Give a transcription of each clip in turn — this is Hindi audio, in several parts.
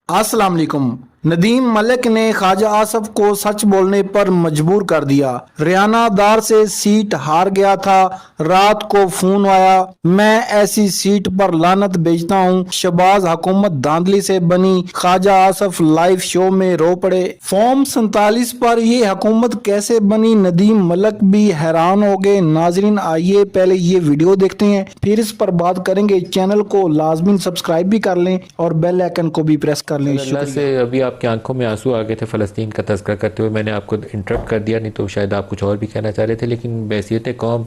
अस्सलाम वालेकुम। नदीम मलिक ने ख्वाजा आसफ को सच बोलने पर मजबूर कर दिया। रियाना दार से सीट हार गया था, रात को फोन आया, मैं ऐसी सीट पर लानत भेजता हूँ। शहबाज हुकूमत धांधली से बनी, ख्वाजा आसफ लाइव शो में रो पड़े। फॉर्म 47 पर ये हुकूमत कैसे बनी, नदीम मलिक भी हैरान हो गए। नाजरीन आइए पहले ये वीडियो देखते हैं, फिर इस पर बात करेंगे। चैनल को लाजमी सब्सक्राइब भी कर लें और बेल आइकन को भी प्रेस कर लें। अल्लाह से अभी आपकी आंखों में आंसू आ गए थे फ़लस्तीन का तज़किरा करते हुए। मैंने आपको इंटरप्ट कर दिया, नहीं तो शायद आप कुछ और भी कहना चाह रहे थे। लेकिन बैसियत कौम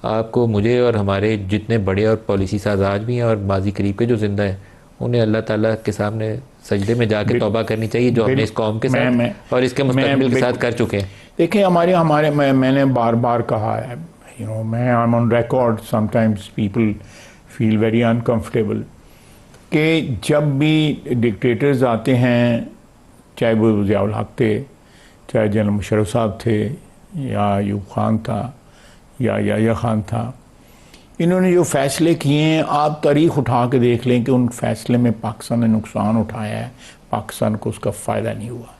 आपको, मुझे और हमारे जितने बड़े और पॉलिसी साज आज भी हैं और माजी करीब के जो ज़िंदा हैं, उन्हें अल्लाह ताला के सामने सजदे में जाके तौबा करनी चाहिए, जो हमने इस कौम के साथ और इसके मुस्तक़बिल के साथ कर चुके हैं। देखिए हमारे मैंने बार बार कहा है, मैं I am on record, sometimes people feel very uncomfortable कि जब भी डिक्टेटर्स आते हैं, चाहे वो ज़िया-उल हक थे, चाहे जनरल मुशर्रफ साहब थे, या अयूब खान था, या याह्या खान था, इन्होंने जो फ़ैसले किए हैं, आप तारीख़ उठा के देख लें कि उन फैसले में पाकिस्तान ने नुकसान उठाया है, पाकिस्तान को उसका फ़ायदा नहीं हुआ।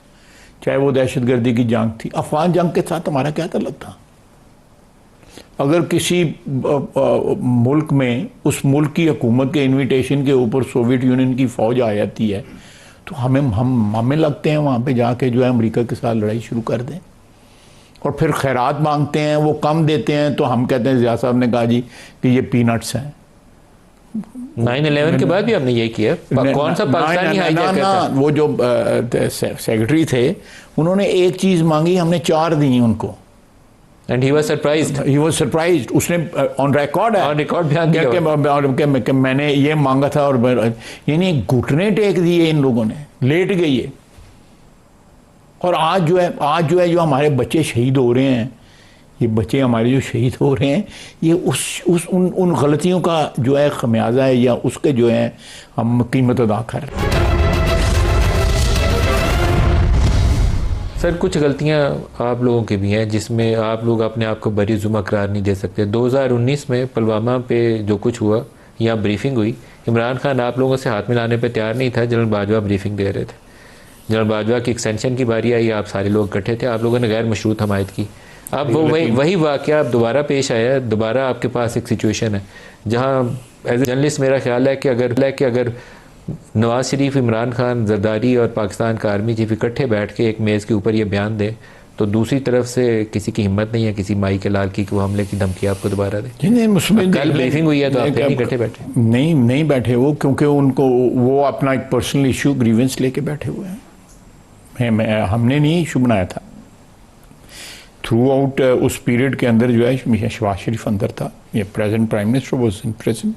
चाहे वो दहशतगर्दी की जंग थी, अफ़गान जंग के साथ हमारा क्या ताल्लुक़ था? अगर किसी मुल्क में उस मुल्क की हुकूमत के इन्विटेशन के ऊपर सोवियत यूनियन की फ़ौज आ जाती है, तो हमें लगते हैं वहाँ पे जाके जो है अमेरिका के साथ लड़ाई शुरू कर दें। और फिर खैरात मांगते हैं, वो कम देते हैं, तो हम कहते हैं, ज़िया साहब ने कहा जी कि ये पीनट्स हैं। 9/11 के बाद भी हमने यही किया। कौन सा पाकिस्तानी हाईजैकर था? वो जो सेक्रेटरी थे, उन्होंने एक चीज़ मांगी, हमने 4 दी उनको। And he was surprised. He was surprised. उसने ऑन रिकॉर्ड है, ऑन रिकॉर्ड बयान दिया कि मैंने ये मांगा था, और यानी घुटने टेक दिए इन लोगों ने, लेट गई है। और आज जो है जो हमारे बच्चे शहीद हो रहे हैं, ये बच्चे हमारे जो शहीद हो रहे हैं, ये उन गलतियों का जो है खमियाजा है, या उसके जो है हम कीमत अदा कर रहे हैं। सर, कुछ गलतियां आप लोगों की भी हैं जिसमें आप लोग अपने आप को बरी जुमा करार नहीं दे सकते। 2019 में पुलवामा पे जो कुछ हुआ, यहाँ ब्रीफिंग हुई, इमरान खान आप लोगों से हाथ मिलाने पे तैयार नहीं था, जनरल बाजवा ब्रीफिंग दे रहे थे। जनरल बाजवा की एक्सटेंशन की बारी आई, आप सारे लोग इकट्ठे थे, आप लोगों ने गैर मशरूत हमायत की। अब वो वही वाक़या अब दोबारा पेश आया, दोबारा आपके पास एक सिचुएशन है जहाँ एज ए जर्नलिस्ट मेरा ख्याल है कि अगर नवाज शरीफ, इमरान खान, जरदारी और पाकिस्तान का आर्मी चीफ इकट्ठे बैठ के एक मेज़ के ऊपर ये बयान दें, तो दूसरी तरफ से किसी की हिम्मत नहीं है, किसी माई के लाल की, वो हमले की धमकी आपको दोबारा दे। कल ब्रीफिंग हुई है तो आप इकट्ठे बैठे? नहीं बैठे वो, क्योंकि उनको वो अपना एक पर्सनल इशू, ग्रीवेंस लेके बैठे हुए हैं। हमने नहीं इशू बनाया था। थ्रू आउट उस पीरियड के अंदर जो है शहबाज शरीफ अंदर था, ये present prime minister was in present,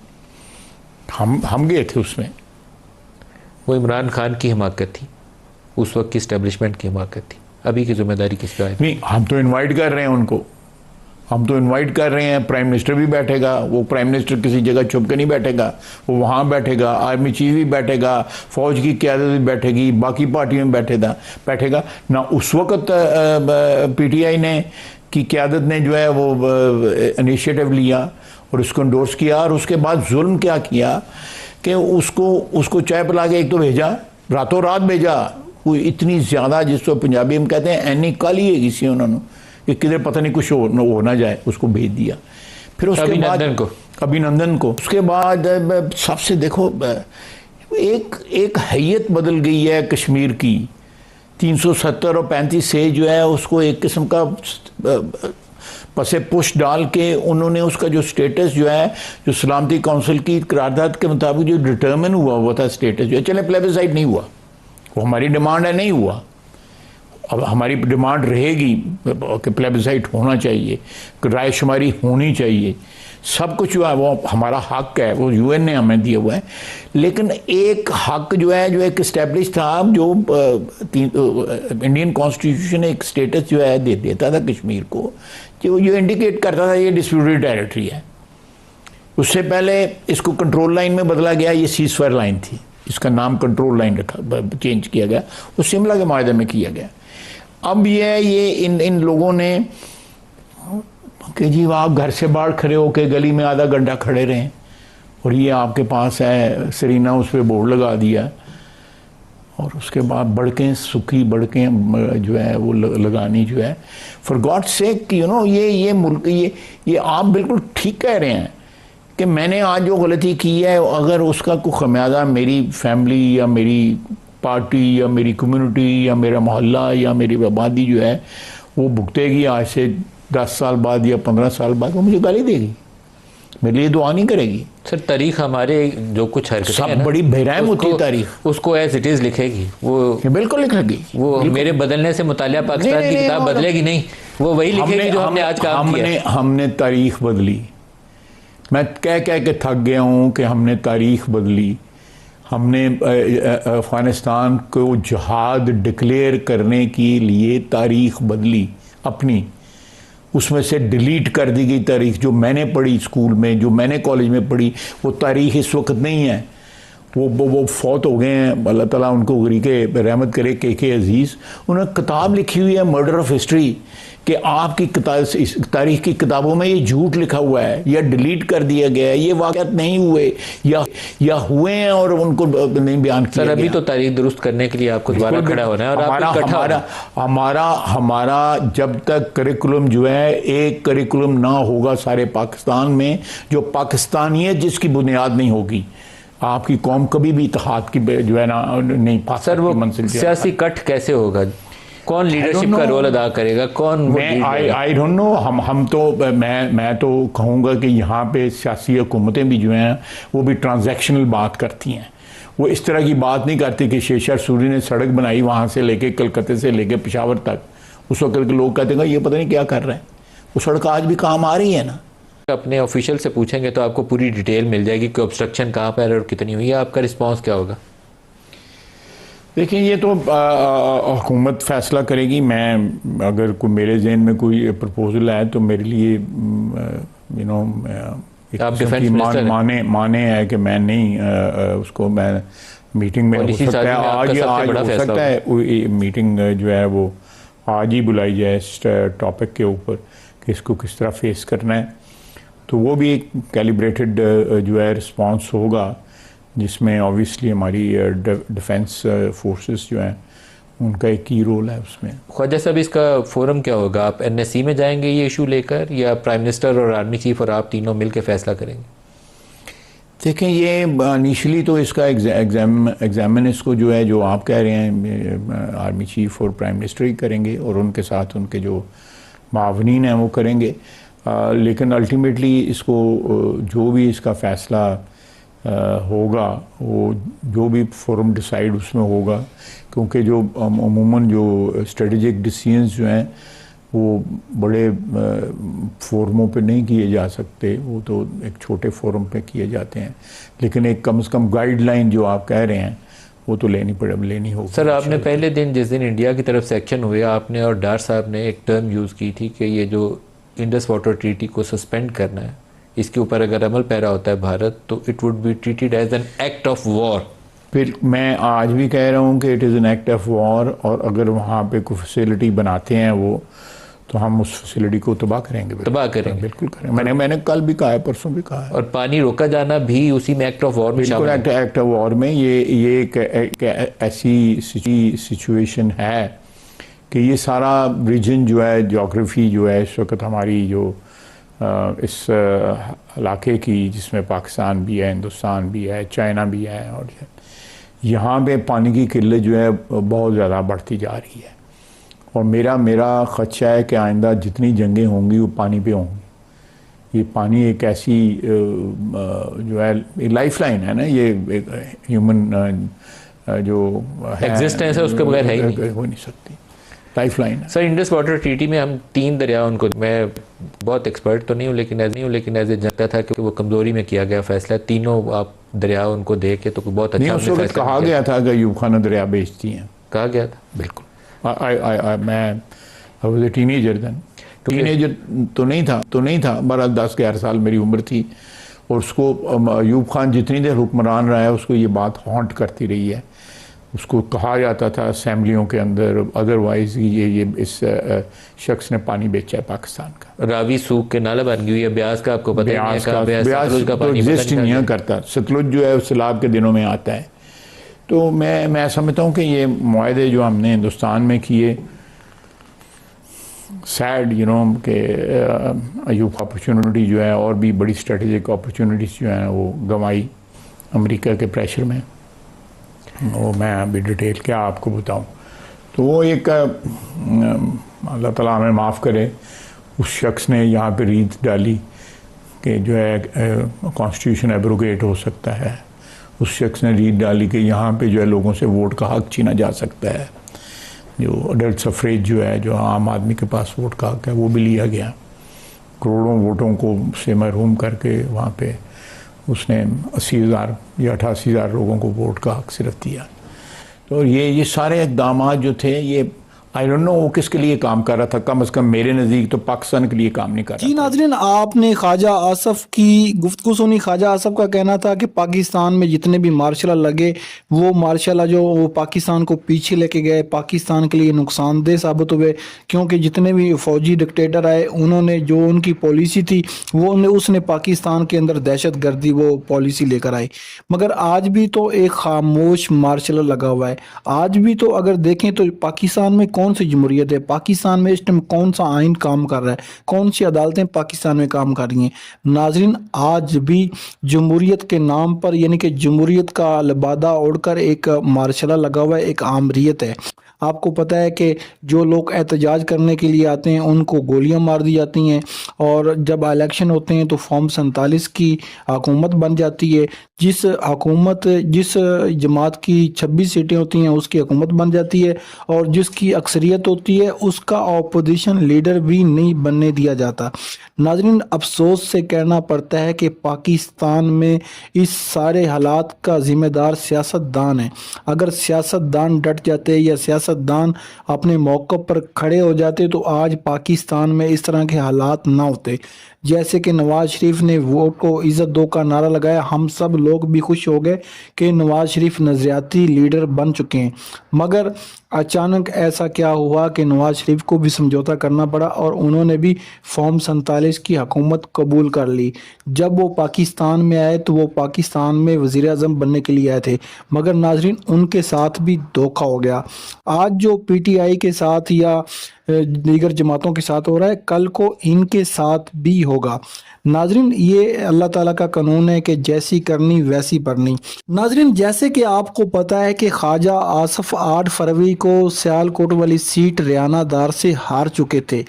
हम गए थे उसमें। वो इमरान खान की हिमाकत थी, उस वक्त की इस्टेब्लिशमेंट की हिमाकत थी। अभी की जिम्मेदारी किस पे आई? नहीं, हम तो इनवाइट कर रहे हैं उनको, हम तो इनवाइट कर रहे हैं। प्राइम मिनिस्टर भी बैठेगा, वो प्राइम मिनिस्टर किसी जगह छुप के नहीं बैठेगा, वो वहाँ बैठेगा, आर्मी चीफ भी बैठेगा, फौज की क़यादत भी बैठेगी, बाकी पार्टियों में बैठेगा ना। उस वक्त PTI ने की क़यादत ने जो है वो इनिशिएटिव लिया और उसको इंडोर्स किया, और उसके बाद जुल्म क्या किया कि उसको चाय पिला के एक तो भेजा, रातों रात भेजा, वो इतनी ज़्यादा, जिसको पंजाबी में कहते हैं एनी काली है किसी उन्होंने, कि किधर पता नहीं कुछ हो ना जाए, उसको भेज दिया। फिर उसके बाद अभिनंदन को उसके बाद सबसे देखो, एक हैयत बदल गई है कश्मीर की। 370 और 35 से जो है उसको एक किस्म का पसे पुश डाल के उन्होंने उसका जो स्टेटस जो है, जो सलामती काउंसिल की करारदाद के मुताबिक जो डिटर्मिन हुआ था स्टेटस जो है, चले प्लेबिसाइट नहीं हुआ, वो हमारी डिमांड है, नहीं हुआ। अब हमारी डिमांड रहेगी कि प्लेबिसाइट होना चाहिए, रायशुमारी होनी चाहिए, सब कुछ जो है वो हमारा हक है, वो UN ने हमें दिया हुआ है। लेकिन एक हक जो है, जो एक इस्टेब्लिश था, जो इंडियन कॉन्स्टिट्यूशन एक स्टेटस जो है दे देता था कश्मीर को, जो इंडिकेट करता था ये डिस्प्यूटेड टेरिटरी है। उससे पहले इसको कंट्रोल लाइन में बदला गया, ये सीज़फायर लाइन थी, इसका नाम कंट्रोल लाइन चेंज किया गया, वो शिमला के माहदे में किया गया। अब ये इन लोगों ने कि जी आप घर से बाहर खड़े होकर गली में आधा घंटा खड़े रहें, और ये आपके पास है सरीना, उस पर बोर्ड लगा दिया, और उसके बाद बड़कें सूखी बड़कें जो है वो लगानी जो है, for God sake you know, ये मुल्क ये आप बिल्कुल ठीक कह रहे हैं कि मैंने आज जो गलती की है अगर उसका कोई खमियाजा मेरी फैमिली या मेरी पार्टी या मेरी कम्युनिटी या मेरा मोहल्ला या मेरी आबादी जो है वो भुगतेगी, आज से 10 साल बाद या 15 साल बाद वो मुझे गाली देगी, मेरे लिए दुआ नहीं करेगी। सर तारीख हमारे जो कुछ हरकतें हैं सब ना, बड़ी बेरहम होती है तारीख, उसको एज इट इज लिखेगी वो बिल्कुल लिखेगी। वो मेरे बदलने से मुतालिया पाकिस्तान की किताब बदलेगी नहीं, वो वही लिखेगी जो हमने आज काम किया। हमने तारीख बदली, मैं कह के थक गया हूँ कि हमने तारीख बदली। हमने अफ़गानिस्तान को जहाद डिक्लेयर करने के लिए तारीख बदली अपनी, उसमें से डिलीट कर दी गई तारीख जो मैंने पढ़ी स्कूल में, जो मैंने कॉलेज में पढ़ी, वो तारीख इस वक्त नहीं है। वो फौत हो गए हैं, अल्लाह ताला उनको गरीके रहमत करे, के अजीज़। उन्होंने किताब लिखी हुई है मर्डर ऑफ हिस्ट्री, कि आपकी तारीख की किताबों में ये झूठ लिखा हुआ है या डिलीट कर दिया गया है, ये वाक़यात नहीं हुए या हुए हैं और उनको नहीं बयान किया सर। अभी गया। तो तारीख दुरुस्त करने के लिए आपको दोबारा खड़ा होना है और हमारा जब तक करिकुलम जो है एक करिकुलम ना होगा सारे पाकिस्तान में, जो पाकिस्तानियत जिसकी बुनियाद नहीं होगी, आपकी कौम कभी भी इत्तेहाद की जो है ना नहीं पा सकती। सर वो मंजिल सियासी कट कैसे होगा, कौन लीडरशिप का रोल अदा करेगा, कौन? I don't know. हम तो मैं तो कहूँगा कि यहाँ पे सियासी हुकूमतें भी जो हैं वो भी ट्रांजैक्शनल बात करती हैं। वो इस तरह की बात नहीं करती कि शेषर सूरी ने सड़क बनाई वहाँ से लेके कलकत्ते से लेके पेशावर तक, उस वक्त के लोग कहते हैं ये पता नहीं क्या कर रहे हैं। वो सड़क आज भी काम आ रही है ना। अपने ऑफिशियल से पूछेंगे तो आपको पूरी डिटेल मिल जाएगी कि ऑब्स्ट्रक्शन कहाँ पर और कितनी हुई है, आपका रिस्पॉन्स क्या होगा? देखिए ये तो हुकूमत फैसला करेगी। मैं अगर कोई मेरे जहन में कोई प्रपोजल है तो मेरे लिए यू नो माने है कि मैं नहीं उसको मैं मीटिंग में हो सकता है आज हो सकता है मीटिंग जो है वो आज ही बुलाई जाए इस टॉपिक के ऊपर कि इसको किस तरह फेस करना है, तो वो भी एक कैलिब्रेटेड जो है रिस्पॉन्स होगा जिसमें ऑब्वियसली हमारी डिफेंस फोर्सेस जो हैं उनका एक की रोल है उसमें। ख्वाजा साहब इसका फोरम क्या होगा, आप NSC में जाएंगे ये इशू लेकर या प्राइम मिनिस्टर और आर्मी चीफ और आप तीनों मिलकर फैसला करेंगे? देखें ये इनिशियली तो इसका एग्जामिन इसको जो है जो आप कह रहे हैं आर्मी चीफ और प्राइम मिनिस्टर ही करेंगे और उनके साथ उनके जो मावनीन हैं वो करेंगे, लेकिन अल्टीमेटली इसको जो भी इसका फैसला होगा वो जो भी फोरम डिसाइड उसमें होगा, क्योंकि जो अमूमन जो स्ट्रेटेजिक डिसीजंस जो हैं वो बड़े फोरमों पे नहीं किए जा सकते, वो तो एक छोटे फोरम पे किए जाते हैं, लेकिन एक कम से कम गाइडलाइन जो आप कह रहे हैं वो तो लेनी होगी। सर आपने पहले दिन जिस दिन इंडिया की तरफ से एक्शन हुए, आपने और डार साहब ने एक टर्म यूज़ की थी कि ये जो इंडस वाटर ट्रीटी को सस्पेंड करना है, इसके ऊपर अगर अमल पैरा होता है भारत तो it would be treated as an act of war. फिर मैं आज भी कह रहा हूँ कि it is an act of war, और अगर वहाँ पे कोई फैसिलिटी बनाते हैं वो तो हम उस फैसिलिटी को तबाह करेंगे। बिल्कुल करेंगे। मैंने कल भी कहा है, परसों भी कहा है। और पानी रोका जाना भी उसी में एक्ट ऑफ वॉर में शामिल है। एक्ट ऑफ वॉर में ये एक ऐसी सिचुएशन है कि ये सारा रीजन जो है, जोग्राफी जो है इस वक्त हमारी जो इस इलाके की, जिसमें पाकिस्तान भी है, हिंदुस्तान भी है, चाइना भी है, और यहाँ पे पानी की किल्लत जो है बहुत ज़्यादा बढ़ती जा रही है, और मेरा ख़दशा है कि आइंदा जितनी जंगें होंगी वो पानी पे होंगी। ये पानी एक ऐसी जो है लाइफ लाइन है ना, ये एक ह्यूमन जो एग्जिस्टेंस है उसके बगैर है ही नहीं, हो नहीं सकती, लाइफ लाइन है। सर इंडस वाटर ट्रीटी में हम 3 दरिया, उनको मैं बहुत एक्सपर्ट तो नहीं हूँ लेकिन एज ए जानता था कि वो कमज़ोरी में किया गया फैसला, तीनों आप दरिया उनको दे के तो बहुत अच्छा उस वक्त कहा गया था कि अयूब खान दरिया बेचती हैं, कहा गया था। बिल्कुल। मैं वाज ए टीनेजर तो नहीं था 12-11 साल मेरी उम्र थी, और उसको अयूब खान जितनी देर हुक्मरान रहा है उसको ये बात हॉन्ट करती रही है। उसको कहा जाता था असेंबलियों के अंदर, अदरवाइज ये इस शख्स ने पानी बेचा है पाकिस्तान का। रावी सूख के नाला बन गई है, ब्यास का आपको पता है, ब्यास तो एग्जिस्ट नहीं करता। सतलुज जो है सैलाब के दिनों में आता है, तो मैं समझता हूँ कि ये मुआहदे जो हमने हिंदुस्तान में किए, सैड कि अयूब अपॉर्चुनिटी जो है और भी बड़ी स्ट्रेटेजिक अपॉर्चुनिटीज़ जो हैं वो गंवाई अमेरिका के प्रेशर में, वो मैं अभी डिटेल क्या आपको बताऊं। तो वो एक अल्लाह ताला हमें माफ़ करे, उस शख्स ने यहाँ पे रीत डाली कि जो है कॉन्स्टिट्यूशन एब्रोगेट हो सकता है। उस शख्स ने रीत डाली कि यहाँ पे जो है लोगों से वोट का हक छीना जा सकता है। जो अडल्ट सफरेज जो है, जो आम आदमी के पास वोट का हक है, वो भी लिया गया। करोड़ों वोटों को से महरूम करके वहाँ पे उसने 80,000 या 88,000 लोगों को वोट का हक सिर्फ दिया। तो ये सारे इक़दाम जो थे, ये आई डोंट नो वो किसके लिए काम कर रहा था। कम से कम मेरे नज़दीक तो पाकिस्तान के लिए काम नहीं कर रहा जी था। नाज़रीन, आपने ख्वाजा आसफ की गुफ्तगू सुनी। ख्वाजा आसफ का कहना था कि पाकिस्तान में जितने भी मार्शल लगे, वो मार्शल जो वो पाकिस्तान को पीछे लेके गए, पाकिस्तान के लिए नुकसानदेह साबित हुए, क्योंकि जितने भी फौजी डिक्टेटर आए, उन्होंने जो उनकी पॉलिसी थी वो उसने पाकिस्तान के अंदर दहशत गर्दी वो पॉलिसी लेकर आई। मगर आज भी तो एक खामोश मार्शल लगा हुआ है। आज भी तो अगर देखें तो पाकिस्तान में कौन सी जमहूरियत है, पाकिस्तान में इस टाइम कौन सा आइन काम कर रहा है, कौन सी अदालतें पाकिस्तान में काम कर रही हैं। नाजरीन, आज भी जमहूरियत के नाम पर, यानी कि जमहूरियत का लिबादा ओढ़कर एक मार्शल लगा हुआ है, एक आमरीत है। आपको पता है कि जो लोग एहतजाज करने के लिए आते हैं उनको गोलियां मार दी जाती हैं, और जब इलेक्शन होते हैं तो फॉर्म 47 की हुकूमत बन जाती है। जिस जमात की 26 सीटें होती हैं उसकी हुकूमत बन जाती है, और जिसकी अक्सरियत होती है उसका अपोजिशन लीडर भी नहीं बनने दिया जाता। नाज़रीन, अफसोस से कहना पड़ता है कि पाकिस्तान में इस सारे हालात का ज़िम्मेदार सियासतदान है। अगर सियासतदान डट जाते या सियासतदान अपने मौक़िफ़ पर खड़े हो जाते तो आज पाकिस्तान में इस तरह के हालात ना होते। जैसे कि नवाज शरीफ ने वोट को इज़्ज़त दो का नारा लगाया, हम सब लोग भी खुश हो गए कि नवाज शरीफ नज़रियाती लीडर बन चुके हैं। मगर अचानक ऐसा क्या हुआ कि नवाज शरीफ को भी समझौता करना पड़ा और उन्होंने भी फॉर्म 47 की हुकूमत कबूल कर ली। जब वो पाकिस्तान में आए तो वो पाकिस्तान में वज़ीर आज़म बनने के लिए आए थे, मगर नाजरीन उनके साथ भी धोखा हो गया। आज जो PTI के साथ या दीगर जमातों के साथ हो रहा है, कल को इनके साथ भी होगा। नाजरीन, ये अल्लाह ताला का कानून है कि जैसी करनी वैसी भरनी। नाजरीन, जैसे कि आपको पता है कि ख्वाजा आसफ 8 फरवरी को सियालकोट वाली सीट रियाना दार से हार चुके थे।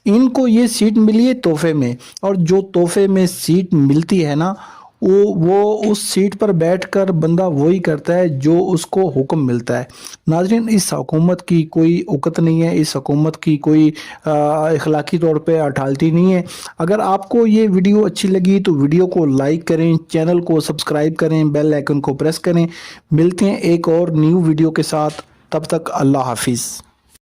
इनको ये सीट मिली है तोहफे में, और जो तोहफे में सीट मिलती है ना, वो उस सीट पर बैठकर बंदा वही करता है जो उसको हुक्म मिलता है। नाजरीन, इस हुकूमत की कोई औकत नहीं है, इस हुकूमत की कोई इखलाकी तौर पे अथॉरिटी नहीं है। अगर आपको ये वीडियो अच्छी लगी तो वीडियो को लाइक करें, चैनल को सब्सक्राइब करें, बेल आइकन को प्रेस करें। मिलते हैं एक और न्यू वीडियो के साथ, तब तक अल्लाह हाफिज़।